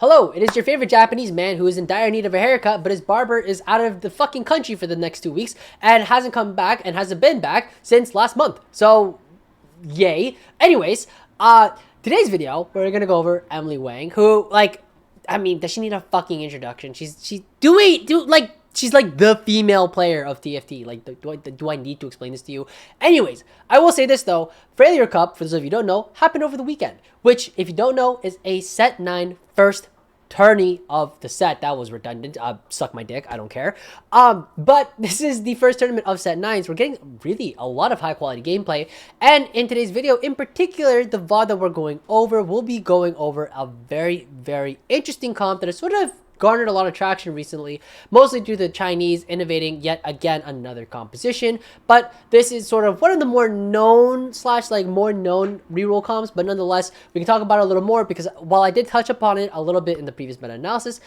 Hello, it is your favorite Japanese man who is in dire need of a haircut, but his barber is out of the fucking country for the next 2 weeks and hasn't come back and hasn't been back since last month. So, yay. Anyways, today's video, we're gonna go over Emily Wang, who, does she need a fucking introduction? She's like the female player of TFT. Like, do I need to explain this to you? Anyways, I will say this though. Freljord Cup, for those of you who don't know, happened over the weekend. Which, if you don't know, is a set 9 first tourney of the set. That was redundant. Suck my dick. I don't care. But this is the first tournament of set 9s. We're getting really a lot of high quality gameplay. And in today's video, in particular, the VOD that we're going over, we'll be going over a very, very interesting comp that is sort of garnered a lot of traction recently, mostly due to the Chinese innovating yet again another composition. But this is sort of one of the more known more known reroll comps, but nonetheless, we can talk about it a little more because while I did touch upon it a little bit in the previous meta-analysis,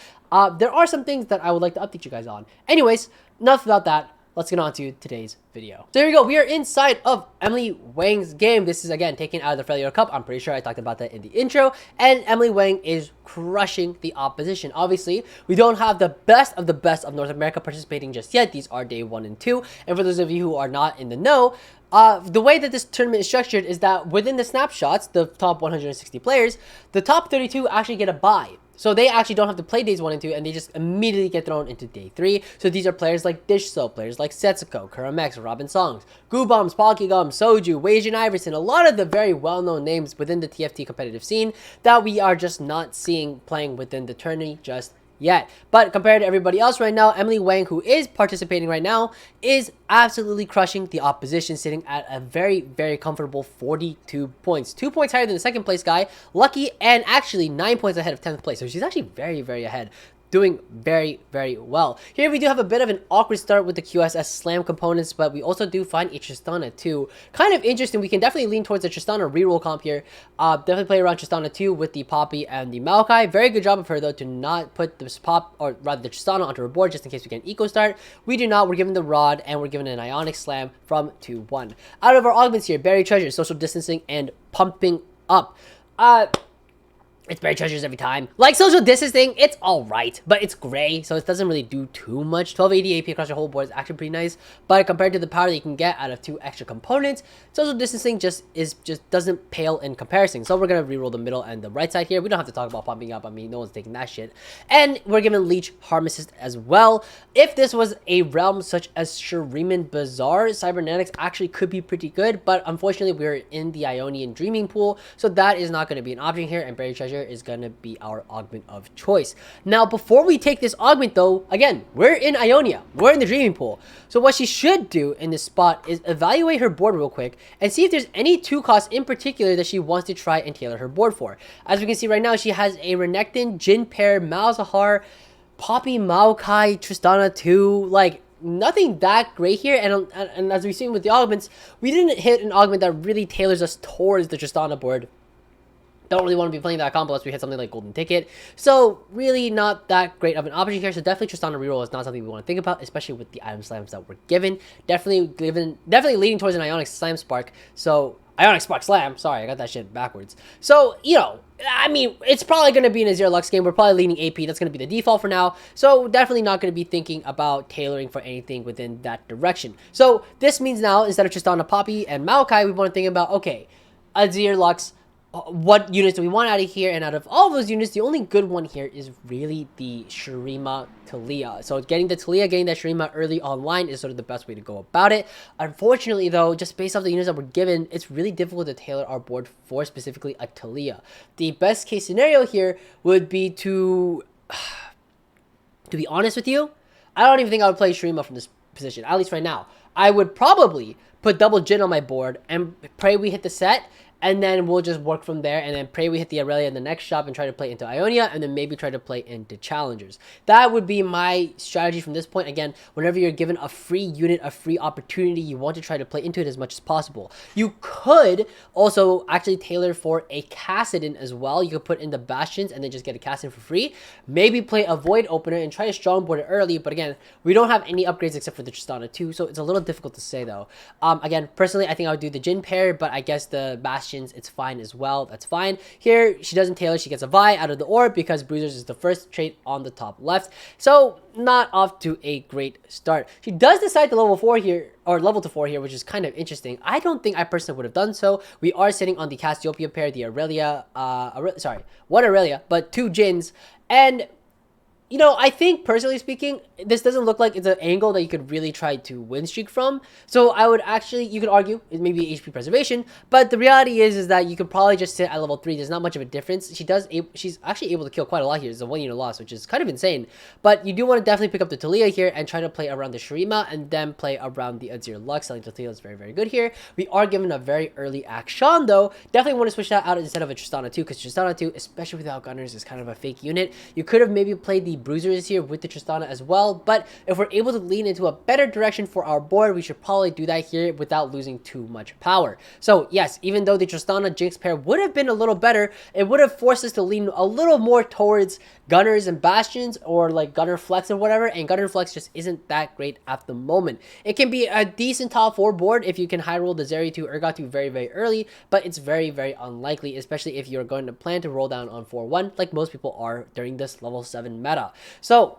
there are some things that I would like to update you guys on. Anyways, enough about that. Let's get on to today's video. So here we go. We are inside of Emily Wang's game. This is, again, taken out of the Freljord Cup. I'm pretty sure I talked about that in the intro. And Emily Wang is crushing the opposition. Obviously, we don't have the best of North America participating just yet. These are day 1 and 2. And for those of you who are not in the know, the way that this tournament is structured is that within the snapshots, the top 160 players, the top 32 actually get a bye. So they actually don't have to play days 1 and 2, and they just immediately get thrown into day 3. So these are players like Dish Soap, players like Setsuko, Kuramex, Robin Songs, Goobombs, Pokegum, Soju, Weijin Iverson, a lot of the very well-known names within the TFT competitive scene that we are just not seeing playing within the tourney just yet. But compared to everybody else right now, Emily Wang, who is participating right now, is absolutely crushing the opposition, sitting at a very, very comfortable 42 points. 2 points higher than the second place guy, Lucky, and actually 9 points ahead of 10th place. So she's actually very, very ahead. Doing very, very well. Here we do have a bit of an awkward start with the QSS Slam components, but we also do find a Tristana 2. Kind of interesting. We can definitely lean towards the Tristana reroll comp here. Definitely play around Tristana 2 with the Poppy and the Maokai. Very good job of her, though, to not put this Pop, or rather the Tristana onto her board just in case we get an eco start. We do not. We're given the Rod, and we're given an Ionic Slam from 2-1. Out of our augments here, Buried Treasure, Social Distancing, and Pumping Up. It's Buried Treasures every time. Like Social Distancing, it's alright, but it's gray, so it doesn't really do too much. 1280 AP across your whole board is actually pretty nice, but compared to the power that you can get out of 2 extra components, Social Distancing just doesn't pale in comparison. So we're gonna reroll the middle and the right side here. We don't have to talk about Pumping Up. I mean, no one's taking that shit. And we're given Leech, Harm Assist as well. If this was a realm such as Shuriman Bazaar, Cybernetics actually could be pretty good, but unfortunately we're in the Ionian Dreaming Pool, so that is not going to be an option here, and Buried Treasure is going to be our augment of choice. Now, before we take this augment though, again, we're in Ionia. We're in the Dreaming Pool. So what she should do in this spot is evaluate her board real quick and see if there's any 2 costs in particular that she wants to try and tailor her board for. As we can see right now, she has a Renekton, Jin Pair, Malzahar, Poppy, Maokai, Tristana 2, like nothing that great here. And as we've seen with the augments, we didn't hit an augment that really tailors us towards the Tristana board. Don't really want to be playing that combo unless we hit something like Golden Ticket. So really not that great of an option here. So definitely Tristana reroll is not something we want to think about, especially with the item slams that we're given. Definitely leading towards an Ionic Slam Spark. So Ionic Spark Slam. Sorry, I got that shit backwards. So, you know, I mean, it's probably going to be in a 0 Lux game. We're probably leaning AP. That's going to be the default for now. So definitely not going to be thinking about tailoring for anything within that direction. So this means now, instead of Tristana, Poppy, and Maokai, we want to think about, okay, a 0 Lux, what units do we want out of here? And out of all of those units, the only good one here is really the Shurima Talia. So getting the Talia, getting that Shurima early online is sort of the best way to go about it. Unfortunately, though, just based off the units that we're given, it's really difficult to tailor our board for specifically a Talia. The best case scenario here would be to be honest with you, I don't even think I would play Shurima from this position, at least right now. I would probably put double Jin on my board and pray we hit the set, and then we'll just work from there, and then pray we hit the Irelia in the next shop and try to play into Ionia, and then maybe try to play into Challengers. That would be my strategy from this point. Again, whenever you're given a free unit, a free opportunity, you want to try to play into it as much as possible. You could also actually tailor for a Kassadin as well. You could put in the Bastions and then just get a Kassadin for free. Maybe play a Void Opener and try to strongboard it early, but again, we don't have any upgrades except for the Tristana 2, so it's a little difficult to say though. Again, personally, I think I would do the Jin pair, but I guess the Bastion Bastions, it's fine as well. That's fine. Here, she doesn't tailor. She gets a Vi out of the orb because Bruisers is the first trait on the top left. So, not off to a great start. She does decide to level 4 here, or level to 4 here, which is kind of interesting. I don't think I personally would have done so. We are sitting on the Cassiopeia pair, the Irelia, one Irelia, but 2 Jins, and you know, I think, personally speaking, this doesn't look like it's an angle that you could really try to win streak from. So I would actually, you could argue, it may be HP preservation, but the reality is that you could probably just sit at level 3. There's not much of a difference. She's actually able to kill quite a lot here. It's a 1 unit loss, which is kind of insane. But you do want to definitely pick up the Talia here and try to play around the Shurima and then play around the Azir Lux. Selling Talia is very, very good here. We are given a very early Akshan, though. Definitely want to switch that out instead of a Tristana 2, because Tristana 2, especially without Gunners, is kind of a fake unit. You could have maybe played the Bruisers here with the Tristana as well, but if we're able to lean into a better direction for our board, we should probably do that here without losing too much power. So yes, even though the Tristana Jinx pair would have been a little better, it would have forced us to lean a little more towards Gunners and Bastions, or like Gunner Flex or whatever, and Gunner Flex just isn't that great at the moment. It can be a decent top 4 board if you can high roll the Zeri-2 Urgot-2 very, very early, but it's very, very unlikely, especially if you're going to plan to roll down on 4-1 like most people are during this level 7 meta. So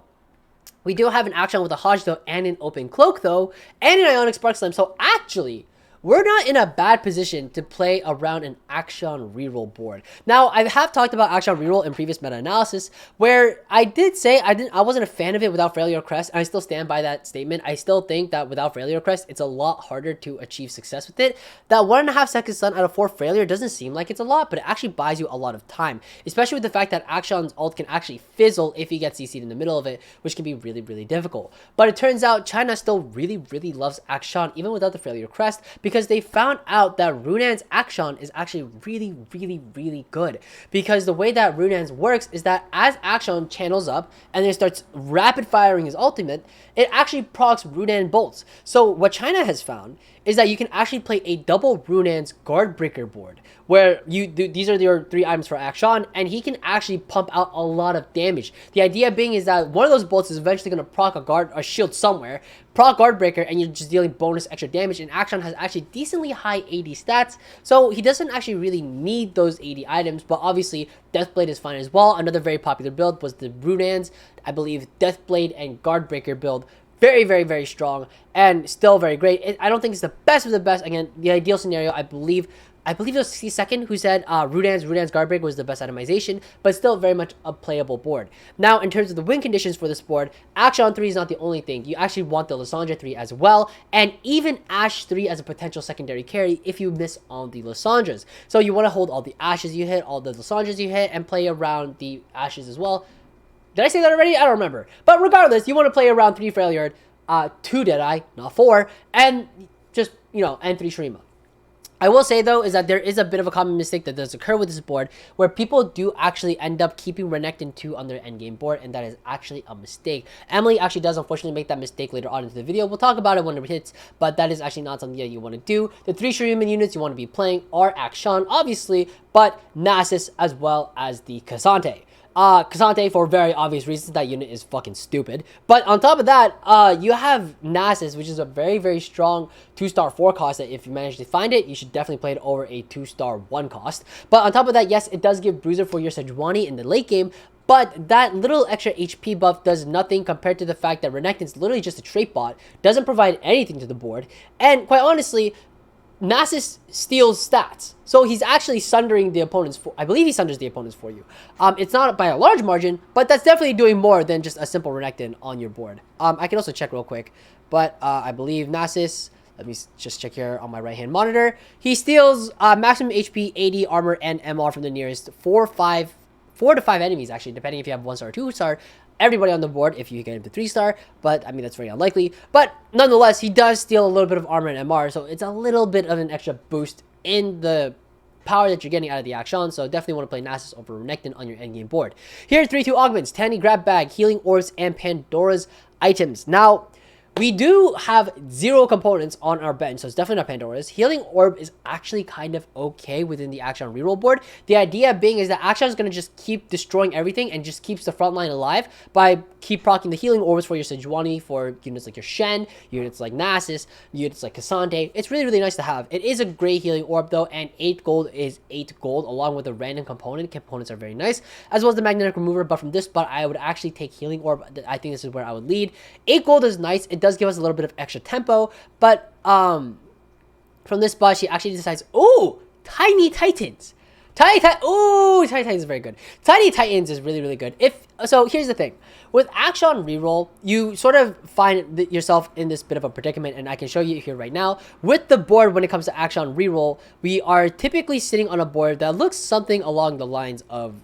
we do have an action with a Hodge though, and an open cloak though, and an Ionic Spark Slam. So actually, we're not in a bad position to play around an Akshan reroll board. Now, I have talked about Akshan reroll in previous meta-analysis, where I did say I wasn't a fan of it without Freljord Crest, and I still stand by that statement. I still think that without Freljord Crest, it's a lot harder to achieve success with it. That 1.5 second stun out of 4 Freljord doesn't seem like it's a lot, but it actually buys you a lot of time, especially with the fact that Akshan's ult can actually fizzle if he gets CC'd in the middle of it, which can be really, really difficult. But it turns out China still really, really loves Akshan, even without the Freljord Crest, because they found out that Runan's Akshan is actually really, really, really good. Because the way that Runan's works is that as Akshan channels up and then starts rapid firing his ultimate, it actually procs Runan bolts. So what China has found is that you can actually play a double Runan's Guard Breaker board, where these are your 3 items for Akshan, and he can actually pump out a lot of damage. The idea being is that one of those bolts is eventually going to proc a shield somewhere, proc Guard Breaker, and you're just dealing bonus extra damage, and Akshan has actually decently high AD stats, so he doesn't actually really need those AD items, but obviously Deathblade is fine as well. Another very popular build was the Runan's, I believe, Deathblade and Guard Breaker build. Very, very, very strong and still very great. I don't think it's the best of the best. Again, the ideal scenario, I believe it was C2nd who said Rudan's Guard Break was the best itemization, but still very much a playable board. Now, in terms of the win conditions for this board, Akshan 3 is not the only thing. You actually want the Lysandra 3 as well, and even Ashe 3 as a potential secondary carry if you miss on the Lysandras. So you want to hold all the Ashes you hit, all the Lysandras you hit, and play around the Ashes as well. Did I say that already? I don't remember. But regardless, you want to play around 3 Freljord, 2 Deadeye, not 4, and just, and 3 Shurima. I will say, though, is that there is a bit of a common mistake that does occur with this board, where people do actually end up keeping Renekton 2 on their endgame board, and that is actually a mistake. Emily actually does, unfortunately, make that mistake later on into the video. We'll talk about it when it hits, but that is actually not something that you want to do. The 3 Shuriman units you want to be playing are Akshan, obviously, but Nasus as well as the K'Sante. K'Sante, for very obvious reasons, that unit is fucking stupid. But on top of that, you have Nasus, which is a very, very strong 2-star 4 cost that if you manage to find it, you should definitely play it over a 2-star 1 cost. But on top of that, yes, it does give Bruiser for your Sejuani in the late game, but that little extra HP buff does nothing compared to the fact that Renekton's literally just a trait bot, doesn't provide anything to the board, and quite honestly, Nasus steals stats. So he's actually sundering the opponents I believe he sunders the opponents for you. It's not by a large margin, but that's definitely doing more than just a simple Renekton on your board. I can also check real quick, but I believe Nasus, let me just check here on my right-hand monitor. He steals maximum HP, AD, armor, and MR from the nearest 4 to 5 enemies, actually, depending if you have 1-star or 2-star. Everybody on the board if you get him to 3-star, but I mean, that's very unlikely. But nonetheless, he does steal a little bit of armor and MR, so it's a little bit of an extra boost in the power that you're getting out of the Akshan, so definitely want to play Nasus over Renekton on your endgame board. Here are 3-2 augments, Tanny Grab Bag, Healing Orbs, and Pandora's items. Now, We do have 0 components on our bench, so it's definitely not Pandora's. Healing Orb is actually kind of okay within the Action Reroll board. The idea being is that Action is going to just keep destroying everything and just keeps the front line alive by keep proccing the Healing Orbs for your Sejuani, for units like your Shen, units like Nasus, units like Cassandre. It's really, really nice to have. It is a great Healing Orb though, and 8 gold is 8 gold along with a random component. Components are very nice, as well as the Magnetic Remover, but from this spot, I would actually take Healing Orb. I think this is where I would lead. 8 gold is nice. It does give us a little bit of extra tempo, but from this spot, she actually decides, oh, Tiny Titans. Tiny Titans is very good. Tiny Titans is really, really good. So here's the thing. With Action Reroll, you sort of find yourself in this bit of a predicament, and I can show you here right now. With the board, when it comes to Action Reroll, we are typically sitting on a board that looks something along the lines of,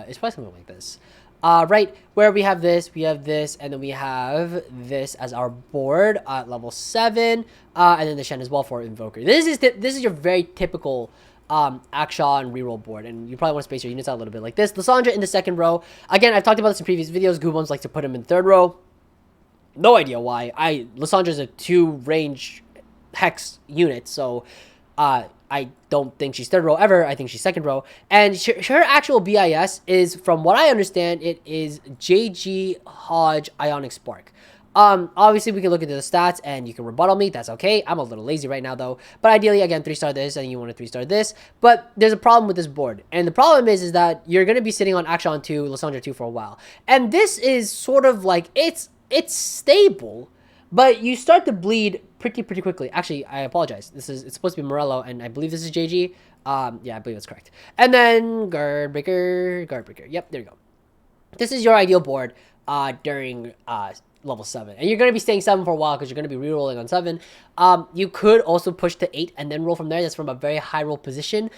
it's probably something like this. Right, where we have this, and then we have this as our board at level 7, and then the Shen as well for Invoker. This is your very typical Action Reroll board, and you probably want to space your units out a little bit like this. Lysandra in the 2nd row. Again, I've talked about this in previous videos. Goobums like to put him in 3rd row. No idea why. Lysandra is a 2 range hex unit, so I don't think she's 3rd row ever. I think she's 2nd row. And her actual BIS is, from what I understand, it is JG Hodge Ionic Spark. Obviously, we can look into the stats and you can rebuttal me. That's okay. I'm a little lazy right now, though. But ideally, again, 3-star this and you want to 3-star this. But there's a problem with this board. And the problem is that you're going to be sitting on Action 2, Lysandra 2 for a while. And this is sort of like, it's stable, but you start to bleed pretty quickly. Actually, I apologize. It's supposed to be Morello, and I believe this is JG. Yeah, I believe that's correct. And then Guard Breaker. Yep, there you go. This is your ideal board during level 7. And you're going to be staying 7 for a while because you're going to be re-rolling on 7. You could also push to 8 and then roll from there. That's from a very high roll position.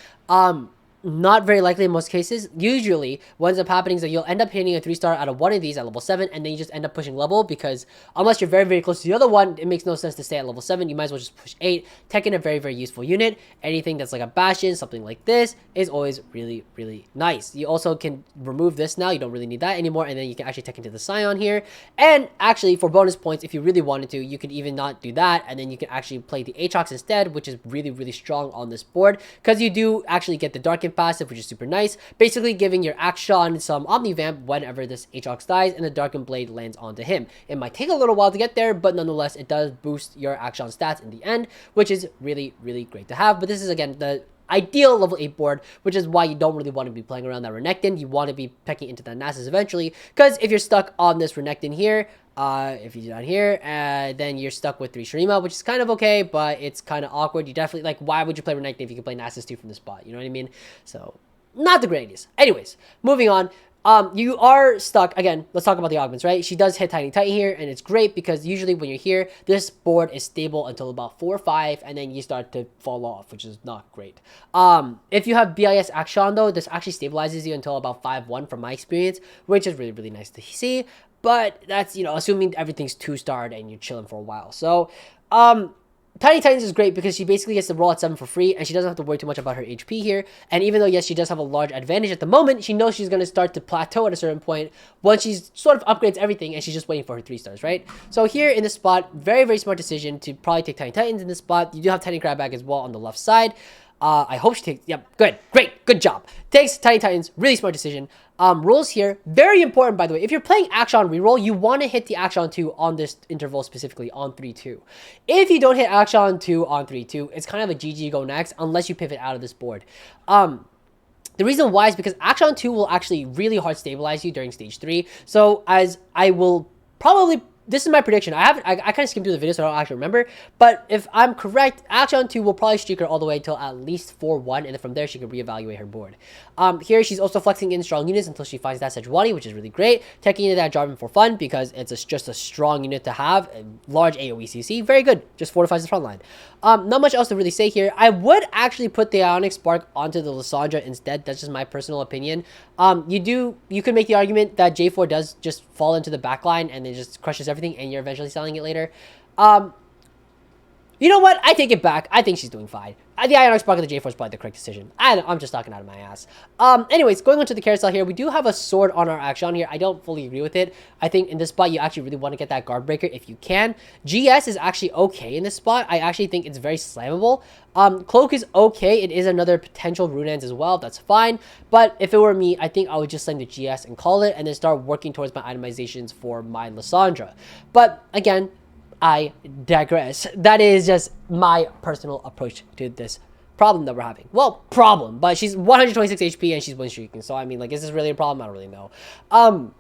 Not very likely in most cases. Usually, what ends up happening is that you'll end up hitting a 3-star out of one of these at level 7, and then you just end up pushing level, because unless you're very close to the other one, it makes no sense to stay at level 7. You might as well just push 8. Tekken, a very useful unit. Anything that's like a Bastion, something like this, is always really nice. You also can remove this now. You don't really need that anymore, and then you can actually Tekken to the Scion here. And actually, for bonus points, if you really wanted to, you could even not do that, and then you can actually play the Aatrox instead, which is really strong on this board, because you do actually get the Darken passive, which is super nice, basically giving your Action some Omnivamp whenever this Aatrox dies and the Darken Blade lands onto him. It might take a little while to get there, but nonetheless, it does boost your Action stats in the end, which is really great to have. But this is, again, the ideal level 8 board, which is why you don't really want to be playing around that Renekton. You want to be pecking into that Nasus eventually, because if you're stuck on this Renekton here, if you do that here, then you're stuck with 3 Shurima, which is kind of okay, but it's kind of awkward. You definitely, like, why would you play Renekton if you can play Nasus 2 from the spot? You know what I mean? So, not the greatest. Anyways, moving on. You are stuck. Again, let's talk about the augments, right? She does hit Tiny Titan here, and it's great because usually when you're here, this board is stable until about 4 or 5, and then you start to fall off, which is not great. If you have BIS Action, though, this actually stabilizes you until about 5-1 from my experience, which is really nice to see. But that's, you know, assuming everything's 2-starred and you're chilling for a while. So, Tiny Titans is great because she basically gets to roll at 7 for free, and she doesn't have to worry too much about her HP here. And even though, yes, she does have a large advantage at the moment, she knows she's going to start to plateau at a certain point once she sort of upgrades everything, and she's just waiting for her 3-stars, right? So here in this spot, very smart decision to probably take Tiny Titans in this spot. You do have Tiny Crabback as well on the left side. I hope she takes, yep, good job. Takes Tiny Titans, really smart decision. Rolls here, very important, by the way. If you're playing Action Reroll, you want to hit the Action 2 on this interval, specifically on 3-2. If you don't hit Action 2 on 3-2, it's kind of a GG go next, unless you pivot out of this board. The reason why is because Action 2 will actually really hard stabilize you during stage 3. So as I will probably, this is my prediction. I kind of skimmed through the video, so I don't actually remember. But if I'm correct, Action 2 will probably streak her all the way until at least 4-1, and then from there she can reevaluate her board. Here she's also flexing in strong units until she finds that Sejuani, which is really great. Taking into that Jarvan for fun because it's just a strong unit to have. A large AoE CC, very good. Just fortifies the front line. Not much else to really say here. I would actually put the Ionic Spark onto the Lysandra instead. That's just my personal opinion. You could make the argument that J4 does just fall into the backline and then just crushes everything, and you're eventually selling it later. You know what? I take it back. I think she's doing fine. the Ionia Spark of the J4 is probably the correct decision. I'm just talking out of my ass. Anyways, going on to the carousel here, we do have a sword on our action here. I don't fully agree with it. I think in this spot, you actually really want to get that guard breaker if you can. GS is actually okay in this spot. I actually think it's very slammable. Cloak is okay. It is another potential runelands as well. That's fine. But if it were me, I think I would just send the GS and call it and then start working towards my itemizations for my Lysandra. But again, I digress. That is just my personal approach to this problem that we're having. Well, problem, but she's 126 HP and she's win streaking. So, I mean, like, is this really a problem? I don't really know.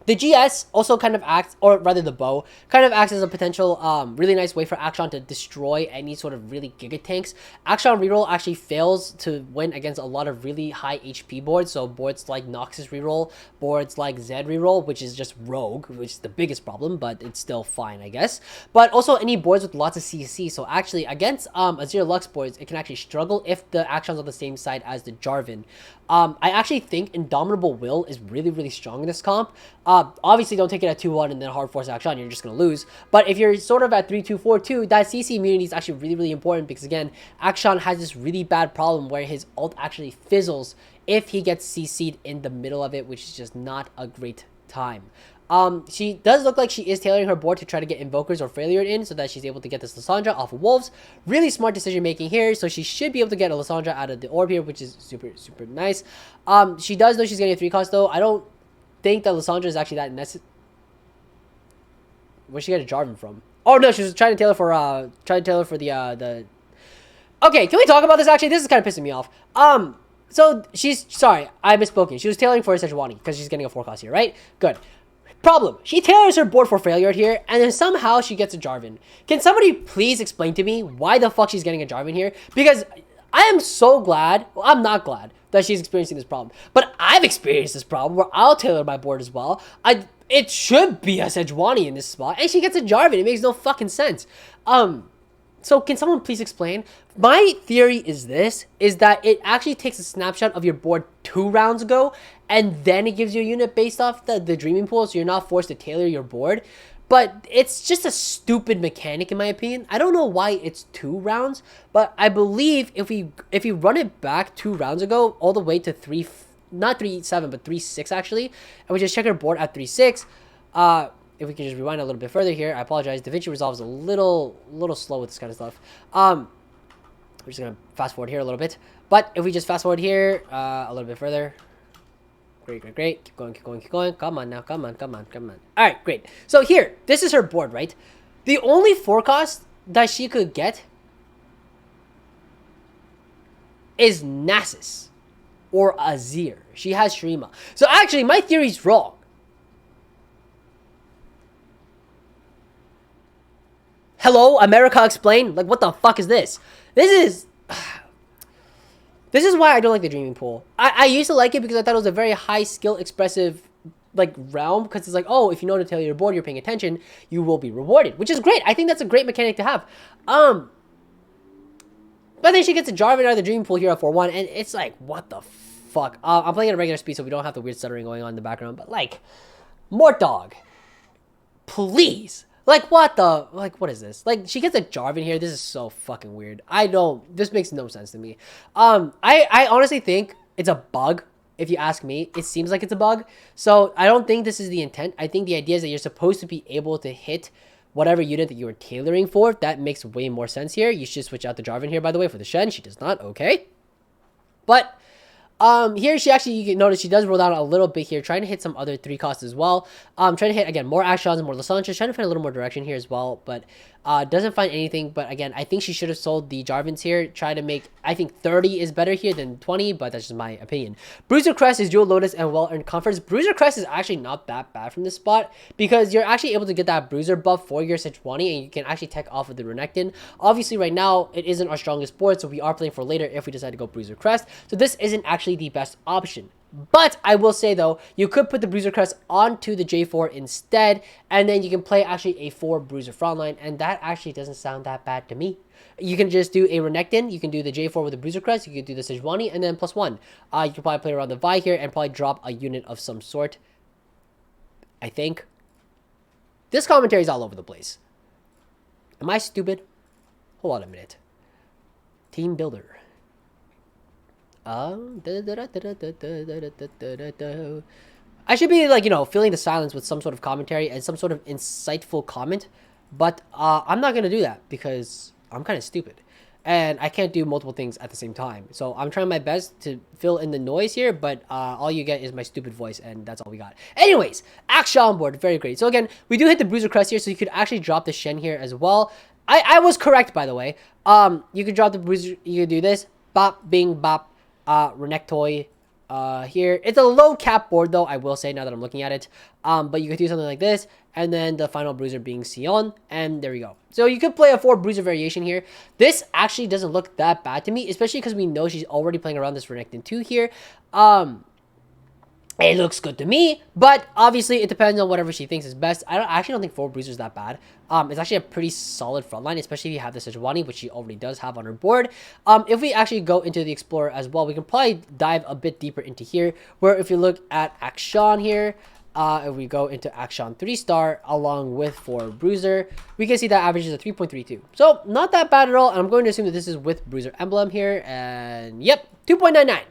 The GS also kind of acts, or rather the bow, kind of acts as a potential really nice way for Action to destroy any sort of really giga tanks. Action Reroll actually fails to win against a lot of really high HP boards, so boards like Noxus Reroll, boards like Zed Reroll, which is just Rogue, which is the biggest problem, but it's still fine, I guess. But also any boards with lots of CC, so actually against Azir Lux boards, it can actually struggle if the Action's on the same side as the Jarvan. I actually think Indomitable Will is really, really strong in this comp. Obviously, don't take it at 2-1 and then hard force Action. You're just going to lose. But if you're sort of at 3-2-4-2, that CC immunity is actually really, really important because, again, Action has this really bad problem where his ult actually fizzles if he gets CC'd in the middle of it, which is just not a great time. She does look like she is tailoring her board to try to get Invokers or Freljord in so that she's able to get this Lysandra off of Wolves. Really smart decision making here, so she should be able to get a Lysandra out of the orb here, which is super, super nice. She does know she's getting a 3-cost though. I don't think that Lysandra is actually that necessary. Where'd she get a Jarvan from? Oh no, she was trying to tailor for the Okay, can we talk about this actually? This is kind of pissing me off. So she's sorry, I misspoken. She was tailoring for a Sejuani because she's getting a 4-cost here, right? Good. Problem. She tailors her board for Freljord here, and then somehow she gets a Jarvan. Can somebody please explain to me why the fuck she's getting a Jarvan here? Because I am so glad, well, I'm not glad that she's experiencing this problem, but I've experienced this problem where I'll tailor my board as well. It should be a Sejuani in this spot, and she gets a Jarvan. It makes no fucking sense. So can someone please explain? My theory is that it actually takes a snapshot of your board 2 rounds ago, and then it gives you a unit based off the dreaming pool, so you're not forced to tailor your board. But it's just a stupid mechanic in my opinion. I don't know why it's 2 rounds, but I believe if we run it back 2 rounds ago, all the way to not 3-7, but 3-6 actually, and we just check our board at 3-6, if we can just rewind a little bit further here, I apologize. DaVinci Resolve is a little slow with this kind of stuff. We're just gonna fast forward here a little bit. But if we just fast forward here a little bit further, great. Keep going. Come on now, come on. All right, great. So here, this is her board, right? The only forecast that she could get is Nasus or Azir. She has Shrima. So actually, my theory's wrong. Hello, America Explain? Like, what the fuck is this? This is why I don't like the Dreaming Pool. I used to like it because I thought it was a very high skill expressive like realm, because it's like, oh, if you know to tailor your board, you're paying attention, you will be rewarded, which is great. I think that's a great mechanic to have. But then she gets a Jarvan out of the Dreaming Pool here at 4-1, and it's like, what the fuck? I'm playing at a regular speed, so we don't have the weird stuttering going on in the background, but like, Mort Dog, please. Like, what the, like, what is this? Like, she gets a Jarvan here. This is so fucking weird. This makes no sense to me. I honestly think it's a bug, if you ask me. It seems like it's a bug. So, I don't think this is the intent. I think the idea is that you're supposed to be able to hit whatever unit that you are tailoring for. That makes way more sense here. You should switch out the Jarvan here, by the way, for the Shen. She does not. Okay. But here she actually, you can notice she does roll down a little bit here, trying to hit some other 3 costs as well. Trying to hit, again, more Actions and more Lysandra, trying to find a little more direction here as well, but doesn't find anything. But again, I think she should have sold the Jarvans here, try to make, I think 30 is better here than 20, but that's just my opinion. Bruiser Crest is dual Lotus and well-earned comforts. Bruiser Crest is actually not that bad from this spot, because you're actually able to get that Bruiser buff for your Sejuani, and you can actually tech off of the Renekton. Obviously, right now, it isn't our strongest board, so we are playing for later if we decide to go Bruiser Crest, so this isn't actually the best option. But I will say, though, you could put the Bruiser Crest onto the J4 instead, and then you can play actually a 4 Bruiser frontline, and that actually doesn't sound that bad to me. You can just do a Renekton, you can do the J4 with the Bruiser Crest, you can do the Sejuani, and then +1. You can probably play around the Vi here and probably drop a unit of some sort, I think. This commentary is all over the place. Am I stupid? Hold on a minute. Team builder. I should be like, filling the silence with some sort of commentary and some sort of insightful comment, but I'm not gonna do that because I'm kind of stupid and I can't do multiple things at the same time. So I'm trying my best to fill in the noise here, but all you get is my stupid voice, and that's all we got. Anyways, action board, very great. So again, we do hit the bruiser crest here, so you could actually drop the Shen here as well. I was correct, by the way. You could drop the bruiser, you could do this, bop, bing, bop, Renektoy here. It's a low cap board though, I will say, now that I'm looking at it. But you could do something like this, and then the final bruiser being Sion, and there we go. So you could play a 4 bruiser variation here. This actually doesn't look that bad to me, especially because we know she's already playing around this Renekton 2 here. It looks good to me, but obviously it depends on whatever she thinks is best. I actually don't think 4 bruisers is that bad. It's actually a pretty solid front line, especially if you have the Sejuani, which she already does have on her board. If we actually go into the Explorer as well, we can probably dive a bit deeper into here, where if you look at Akshan here, if we go into Akshan 3-star along with 4 bruiser, we can see that average is a 3.32. So not that bad at all, and I'm going to assume that this is with bruiser emblem here, and yep, 2.99.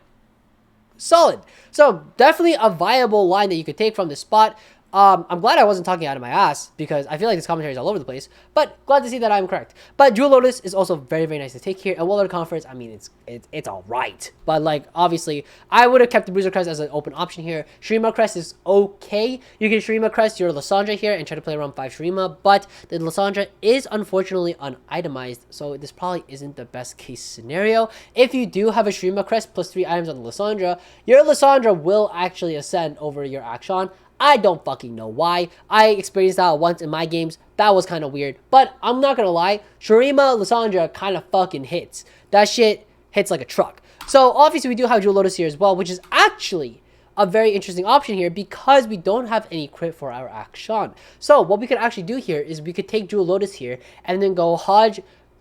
Solid. So definitely a viable line that you could take from this spot. I'm glad I wasn't talking out of my ass because I feel like this commentary is all over the place, but glad to see that I'm correct. But Jewel Lotus is also very, very nice to take here. And World Conference, I mean, it's all right. But like, obviously, I would have kept the Bruiser Crest as an open option here. Shurima Crest is okay. You can Shurima Crest your Lysandra here and try to play around 5 Shurima, but the Lysandra is unfortunately unitemized, so this probably isn't the best case scenario. If you do have a Shurima Crest plus 3 items on the Lysandra, your Lysandra will actually ascend over your Akshan. I don't fucking know why. I experienced that once in my games. That was kind of weird. But I'm not going to lie. Shurima Lysandra kind of fucking hits. That shit hits like a truck. So obviously we do have Jewel Lotus here as well, which is actually a very interesting option here because we don't have any crit for our Akshan. So what we could actually do here is we could take Jewel Lotus here and then go Hodge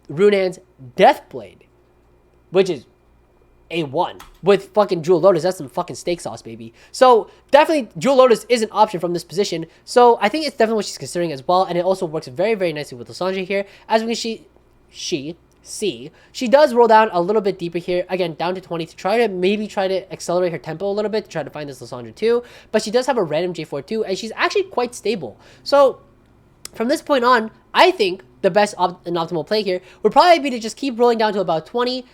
Runan's Deathblade, which is A1 with fucking Jewel Lotus. That's some fucking steak sauce, baby. So definitely Jewel Lotus is an option from this position. So I think it's definitely what she's considering as well. And it also works very, very nicely with Lysandra here. As we can see, she does roll down a little bit deeper here. Again, down to 20 to try to accelerate her tempo a little bit to try to find this Lysandra too. But she does have a random J4 too. And she's actually quite stable. So from this point on, I think the best and optimal play here would probably be to just keep rolling down to about 20.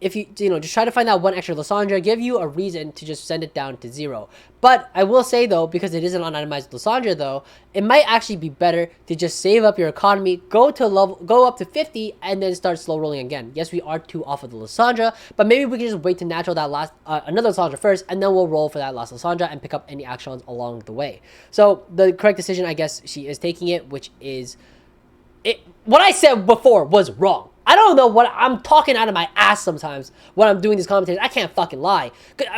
If you just try to find that one extra Lysandra, give you a reason to just send it down to 0. But I will say though, because it is an unitemized Lysandra though, it might actually be better to just save up your economy, go up to 50, and then start slow rolling again. Yes, we are 2 off of the Lysandra, but maybe we can just wait to natural that last another Lysandra first, and then we'll roll for that last Lysandra and pick up any actions along the way. So the correct decision, I guess, she is taking it, which is what I said before was wrong. I don't know what I'm talking out of my ass sometimes when I'm doing these commentaries. I can't fucking lie.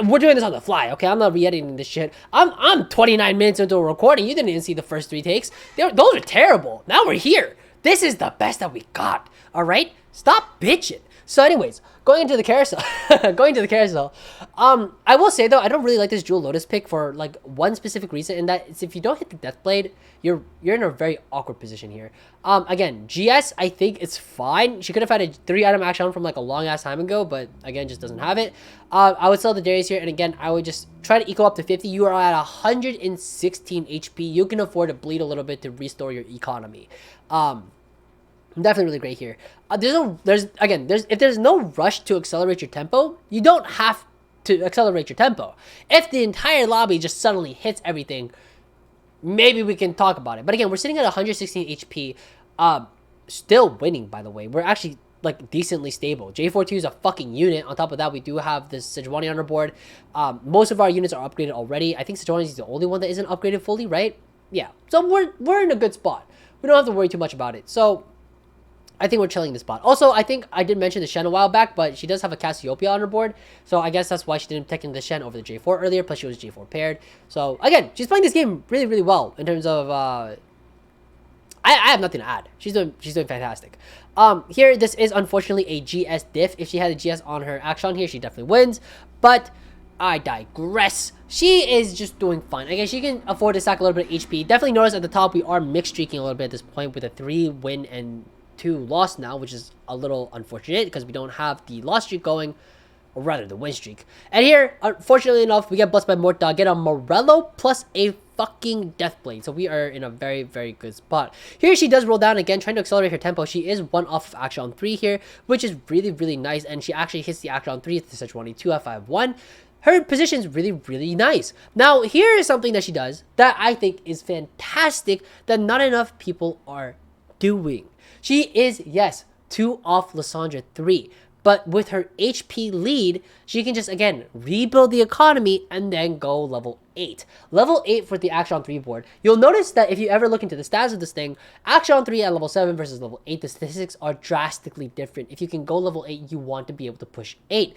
We're doing this on the fly, okay? I'm not re-editing this shit. I'm 29 minutes into a recording. You didn't even see the first 3 takes. Those are terrible. Now we're here. This is the best that we got. All right? Stop bitching. So anyways, going into the carousel, I will say though, I don't really like this Jewel Lotus pick for like one specific reason, and that is if you don't hit the Deathblade, you're in a very awkward position here. Again, GS, I think it's fine. She could have had a 3-item action from like a long ass time ago, but again, just doesn't have it. I would sell the Darius here, and again, I would just try to eco up to 50. You are at 116 HP. You can afford to bleed a little bit to restore your economy. Definitely really great here. If there's no rush to accelerate your tempo, you don't have to accelerate your tempo. If the entire lobby just suddenly hits everything, maybe we can talk about it. But again, we're sitting at 116 HP, still winning, by the way. We're actually like decently stable. J42 is a fucking unit. On top of that, we do have this Sejuani on our board. Most of our units are upgraded already. I think Sejuani is the only one that isn't upgraded fully, right? Yeah. So we're in a good spot. We don't have to worry too much about it. So I think we're chilling this spot. Also, I think I did mention the Shen a while back, but she does have a Cassiopeia on her board. So I guess that's why she didn't take in the Shen over the J4 earlier. Plus, she was J4 paired. So again, she's playing this game really, really well in terms of. I have nothing to add. She's doing fantastic. Here, this is unfortunately a GS diff. If she had a GS on her action here, she definitely wins. But I digress. She is just doing fine. I guess she can afford to stack a little bit of HP. Definitely notice at the top we are mixed streaking a little bit at this point with a 3 win and 2 lost now, which is a little unfortunate because we don't have the loss streak going, or rather the win streak. And here, unfortunately enough, we get blessed by Morta, get a Morello plus a fucking Deathblade. So we are in a very, very good spot. Here she does roll down again, trying to accelerate her tempo. She is 1 off of action on 3 here, which is really, really nice. And she actually hits the action on 3 to such 22 F5-1. Her position is really, really nice. Now, here is something that she does that I think is fantastic that not enough people are doing. She is, yes, 2 off Lysandra 3. But with her HP lead, she can just, again, rebuild the economy and then go level 8. Level 8 for the Action 3 board. You'll notice that if you ever look into the stats of this thing, Action 3 at level 7 versus level 8, the statistics are drastically different. If you can go level 8, you want to be able to push 8.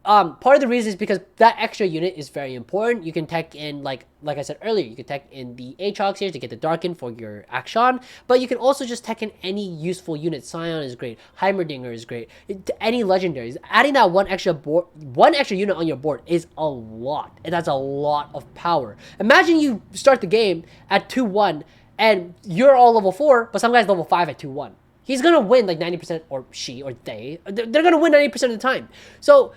Part of the reason is because that extra unit is very important. You can tech in, like I said earlier, you can tech in the Aatrox here to get the Darken for your Action, but you can also just tech in any useful unit. Scion is great, Heimerdinger is great, any legendaries. Adding that one extra unit on your board is a lot, and that's a lot of power. Imagine you start the game at 2-1, and you're all level 4, but some guy's level 5 at 2-1. He's gonna win like 90%, or she, or they're gonna win 90% of the time. So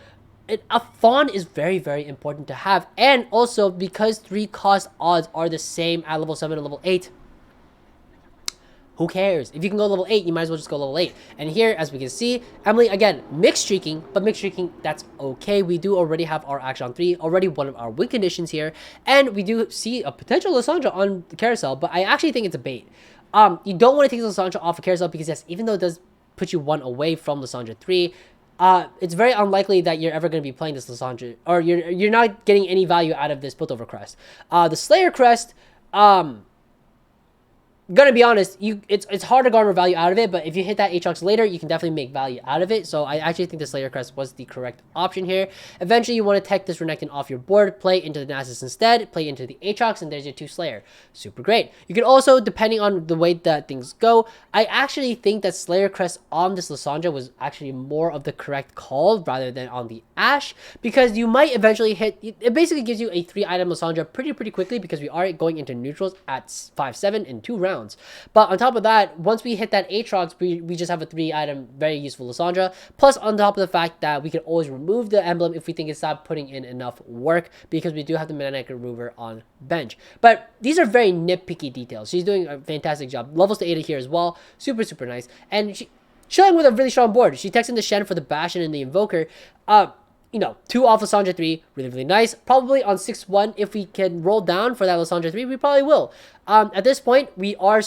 a fawn is very, very important to have. And also, because 3 cost odds are the same at level 7 and level 8, who cares? If you can go level 8, you might as well just go level 8. And here, as we can see, Emily, again, mixed streaking, but mixed streaking, that's okay. We do already have our action on 3, already one of our win conditions here, and we do see a potential Lysandra on the carousel, but I actually think it's a bait. You don't want to take Lysandra off a carousel because, yes, even though it does put you 1 away from Lysandra 3, it's very unlikely that you're ever going to be playing this Lysandra, or you're not getting any value out of this Piltover crest. The Slayer crest, gonna be honest, it's hard to garner value out of it, but if you hit that Aatrox later, you can definitely make value out of it. So I actually think the Slayer crest was the correct option here. Eventually, you want to tech this Renekton off your board, play into the Nasus instead, play into the Aatrox, and there's your 2 Slayer. Super great. You can also, depending on the way that things go, I actually think that Slayer crest on this Lysandra was actually more of the correct call rather than on the Ashe, because you might eventually hit, it basically gives you a 3-item Lysandra pretty quickly, because we are going into neutrals at 5-7 in 2 rounds. But on top of that, once we hit that Aatrox, we just have a 3-item very useful Lysandra. Plus, on top of the fact that we can always remove the emblem if we think it's not putting in enough work, because we do have the Mana Remover on bench. But these are very nitpicky details. She's doing a fantastic job. Levels to 8 here as well. Super, super nice. And she showing with a really strong board. She techs in the Shen for the Bastion and the Invoker. You know, 2 off Lysandra 3, really, really nice. Probably on 6-1, if we can roll down for that Lysandra 3, we probably will. At this point, we are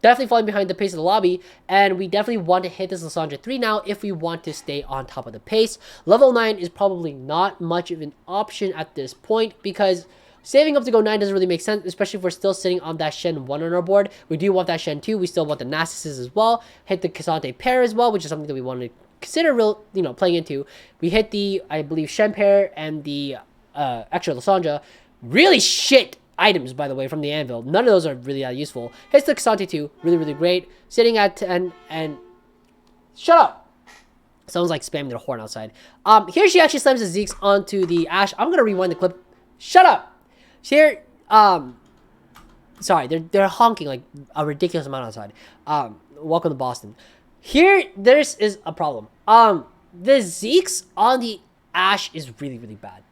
definitely falling behind the pace of the lobby, and we definitely want to hit this Lysandra 3 now if we want to stay on top of the pace. Level 9 is probably not much of an option at this point, because saving up to go 9 doesn't really make sense, especially if we're still sitting on that Shen 1 on our board. We do want that Shen 2. We still want the Nasuses as well. Hit the Cassante pair as well, which is something that we want to consider playing into. We hit the, I believe, Shen pair and the extra Lysandra. Really shit items, by the way, from the anvil. None of those are really that useful. Hits the Cassante 2. Really, really great. Sitting at 10 and... Shut up! Someone's like spamming their horn outside. Here she actually slams the Zeeks onto the Ashe. I'm gonna rewind the clip. Shut up! Here, sorry, they're honking like a ridiculous amount outside. Welcome to Boston. Here, this is a problem. The Zeeks on the Ashe is really, really bad.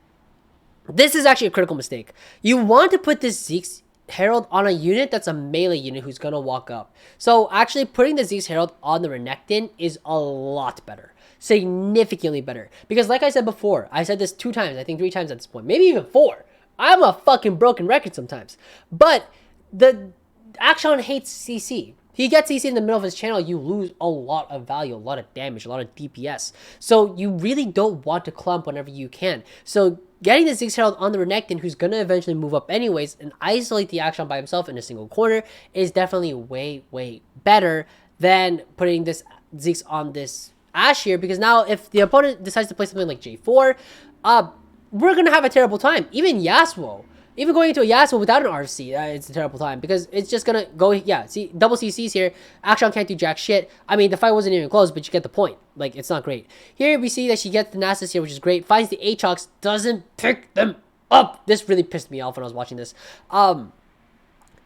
This is actually a critical mistake. You want to put this Zeeks Herald on a unit that's a melee unit who's going to walk up. So actually putting the Zeeks Herald on the Renekton is a lot better. Significantly better. Because like I said before, I said this 2 times, I think 3 times at this point, maybe even 4. I'm a fucking broken record sometimes. But the Action hates CC. He gets CC in the middle of his channel, you lose a lot of value, a lot of damage, a lot of DPS. So you really don't want to clump whenever you can. So getting the Ziggs Herald on the Renekton, who's going to eventually move up anyways, and isolate the Action by himself in a single corner is definitely way, way better than putting this Ziggs on this Ashe here. Because now if the opponent decides to play something like J4, we're going to have a terrible time. Even Yasuo. Even going into a Yasuo without an RC, it's a terrible time, because it's just gonna go, yeah, see, double CCs here, Action can't do jack shit. I mean, the fight wasn't even close, but you get the point. Like, it's not great. Here we see that she gets the Nasus here, which is great, finds the Aatrox, doesn't pick them up. This really pissed me off when I was watching this.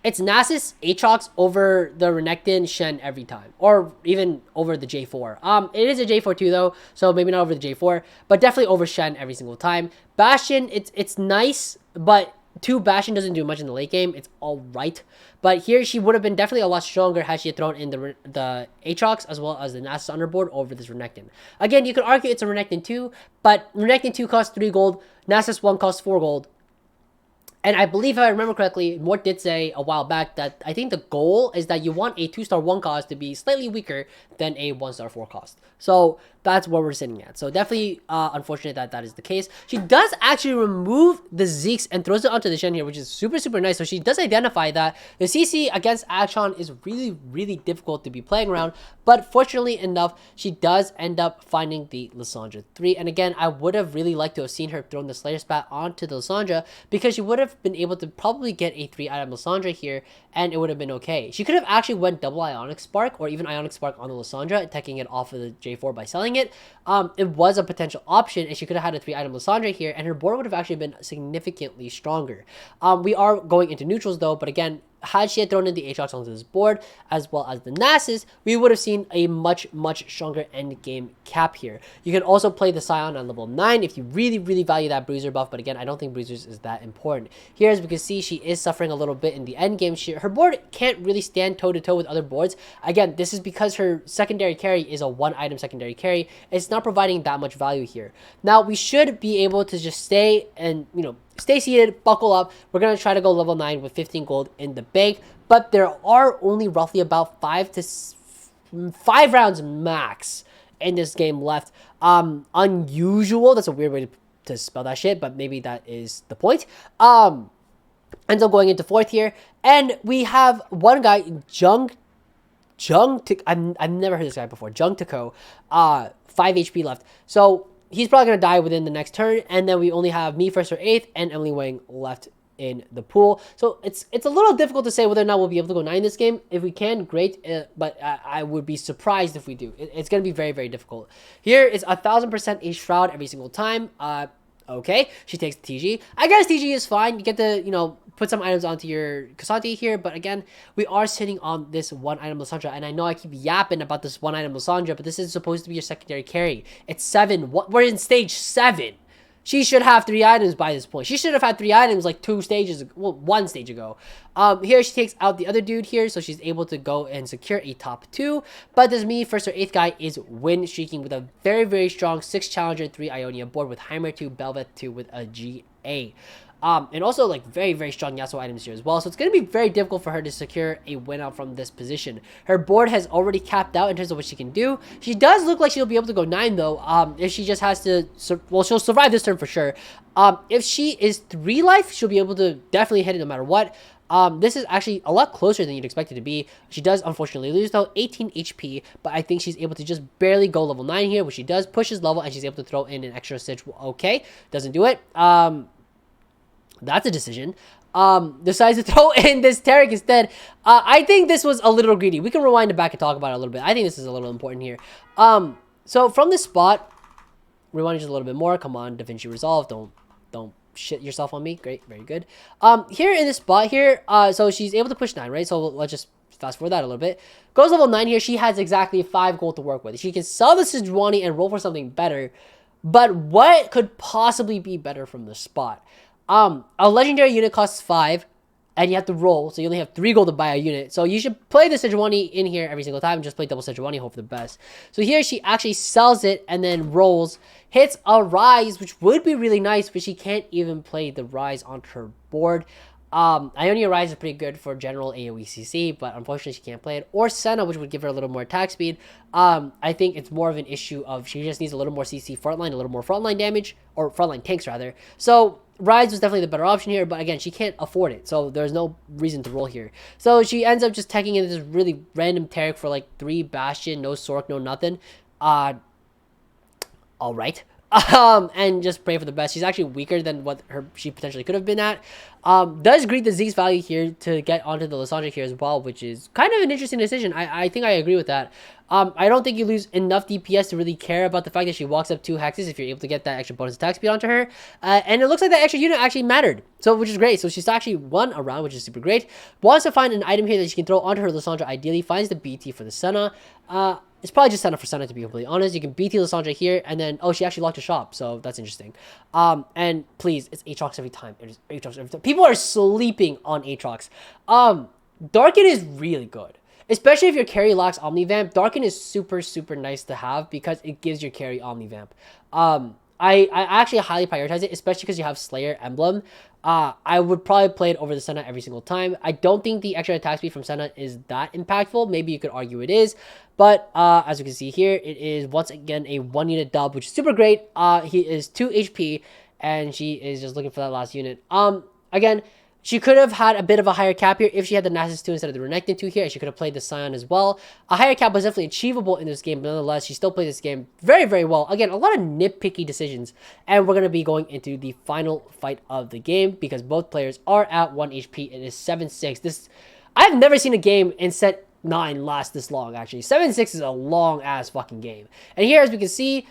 It's Nasus Aatrox over the Renekton Shen every time, or even over the J4. It is a J4 too though, so maybe not over the J4, but definitely over Shen every single time. Bastion, it's nice, but 2 Bastion doesn't do much in the late game. It's all right, but here she would have been definitely a lot stronger had she thrown in the Aatrox as well as the Nasus underboard over this Renekton. Again, you could argue it's a Renekton 2, but Renekton 2 costs 3 gold, Nasus 1 costs 4 gold. And I believe, if I remember correctly, Mort did say a while back that I think the goal is that you want a 2-star 1 cost to be slightly weaker than a 1-star 4 cost. So that's where we're sitting at. So definitely unfortunate that that is the case. She does actually remove the Zeeks and throws it onto the Shen here, which is super, super nice. So she does identify that the CC against Action is really, really difficult to be playing around. But fortunately enough, she does end up finding the Lysandra 3. And again, I would have really liked to have seen her thrown the Slayer Spat onto the Lysandra, because she would have been able to probably get a 3-item Lysandra here, and it would have been okay. She could have actually went double Ionic Spark, or even Ionic Spark on the Lysandra, taking it off of the J4 by selling it. It was a potential option, and she could have had a 3-item Lysandra here, and her board would have actually been significantly stronger. We are going into neutrals though, but again, had she had thrown in the Aatrox onto this board, as well as the Nasus, we would have seen a much, much stronger end game cap here. You can also play the Scion on level 9 if you really, really value that Bruiser buff, but again, I don't think Bruisers is that important. Here, as we can see, she is suffering a little bit in the end game. Her board can't really stand toe-to-toe with other boards. Again, this is because her secondary carry is a 1-item secondary carry. It's not providing that much value here. Now, we should be able to just stay and, stay seated, buckle up. We're going to try to go level 9 with 15 gold in the bank, but there are only roughly about 5 rounds max in this game left. Unusual. That's a weird way to spell that shit, but maybe that is the point. Ends up going into 4th here, and we have one guy, I've never heard this guy before. Jung Taco, 5 HP left. So he's probably going to die within the next turn, and then we only have me first or 8th and Emily Wang left in the pool. So it's a little difficult to say whether or not we'll be able to go 9 this game. If we can, great, but I would be surprised if we do. It's going to be very, very difficult. Here is 1000% a Shroud every single time. Okay, she takes the TG. I guess TG is fine. You get to, put some items onto your Kasante here, but again, we are sitting on this 1-item Lysandra, and I know I keep yapping about this 1-item Lysandra, but this is supposed to be your secondary carry. It's 7. We're in stage 7. She should have 3 items by this point. She should have had 3 items like 2 stages ago, well, 1 stage ago. Here she takes out the other dude here, so she's able to go and secure a top 2. But this me first or 8th guy is win streaking with a very, very strong 6 Challenger, 3 Ionia board with Heimer 2, Belvet 2 with a GA. And also like very, very strong Yasuo items here as well. So it's going to be very difficult for her to secure a win out from this position. Her board has already capped out in terms of what she can do. She does look like she'll be able to go 9 though. If she just has to, well, she'll survive this turn for sure. If she is 3 life, she'll be able to definitely hit it no matter what. This is actually a lot closer than you'd expect it to be. She does unfortunately lose though, 18 HP, but I think she's able to just barely go level 9 here, which she does, pushes level, and she's able to throw in an extra stitch. Okay, doesn't do it. That's a decision. Decides to throw in this Taric instead. I think this was a little greedy. We can rewind it back and talk about it a little bit. I think this is a little important here. So from this spot, rewind just a little bit more. Come on, DaVinci Resolve. Don't shit yourself on me. Great, very good. Here in this spot here, so she's able to push 9, right? So let's just fast forward that a little bit. Goes level 9 here. She has exactly 5 gold to work with. She can sell the Sejuani and roll for something better. But what could possibly be better from this spot? A legendary unit costs 5, and you have to roll, so you only have 3 gold to buy a unit. So you should play the Sejuani in here every single time, just play double Sejuani, hope for the best. So here she actually sells it and then rolls, hits a Rise, which would be really nice, but she can't even play the Rise on her board. Ionia Rise is pretty good for general AoE CC, but unfortunately she can't play it. Or Senna, which would give her a little more attack speed. I think it's more of an issue of she just needs a little more CC frontline, a little more frontline damage, or frontline tanks rather. So Rise was definitely the better option here, but again, she can't afford it, so there's no reason to roll here. So she ends up just teching into this really random Taric for like 3 Bastion, no Sork, no nothing. Alright. And just pray for the best. She's actually weaker than what she potentially could have been at. Does greet the Zeke's value here to get onto the Lysandra here as well, which is kind of an interesting decision. I think I agree with that. I don't think you lose enough DPS to really care about the fact that she walks up 2 hexes if you're able to get that extra bonus attack speed onto her. And it looks like that extra unit actually mattered, so which is great. So she's actually won a round, which is super great. Wants to find an item here that she can throw onto her Lysandra. Ideally, finds the BT for the Senna. It's probably just Senna for Senna, to be completely honest. You can BT Lysandra here, and then, oh, she actually locked a shop, so that's interesting. And please, it's Aatrox every time. It is Aatrox every time. People are sleeping on Aatrox. Darken is really good. Especially if your carry lacks Omnivamp, Darken is super, super nice to have because it gives your carry Omnivamp. I actually highly prioritize it, especially because you have Slayer Emblem. I would probably play it over the Senna every single time. I don't think the extra attack speed from Senna is that impactful. Maybe you could argue it is. But as you can see here, it is once again a 1-unit dub, which is super great. He is 2 HP, and she is just looking for that last unit. Again, she could have had a bit of a higher cap here if she had the Nasus 2 instead of the Renekton 2 here, and she could have played the Scion as well. A higher cap was definitely achievable in this game, but nonetheless, she still played this game very, very well. Again, a lot of nitpicky decisions, and we're going to be going into the final fight of the game because both players are at 1 HP. It is 7-6. I've never seen a game in set 9 last this long, actually. 7-6 is a long-ass fucking game. And here, as we can see,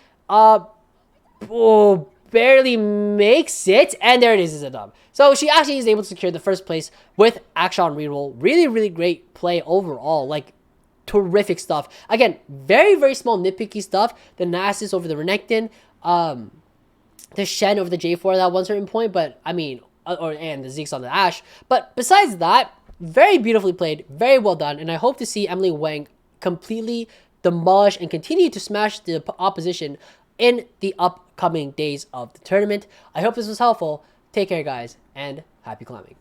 barely makes it, and there it is a dub. So she actually is able to secure the first place with Action Reroll. Really, really great play overall. Like, terrific stuff. Again, very, very small nitpicky stuff. The Nasus over the Renekton, the Shen over the J4 at that one certain point, but I mean, and the Zeke's on the Ashe. But besides that, very beautifully played, very well done, and I hope to see Emily Wang completely demolish and continue to smash the opposition in the upcoming days of the tournament. I hope this was helpful. Take care, guys, and happy climbing.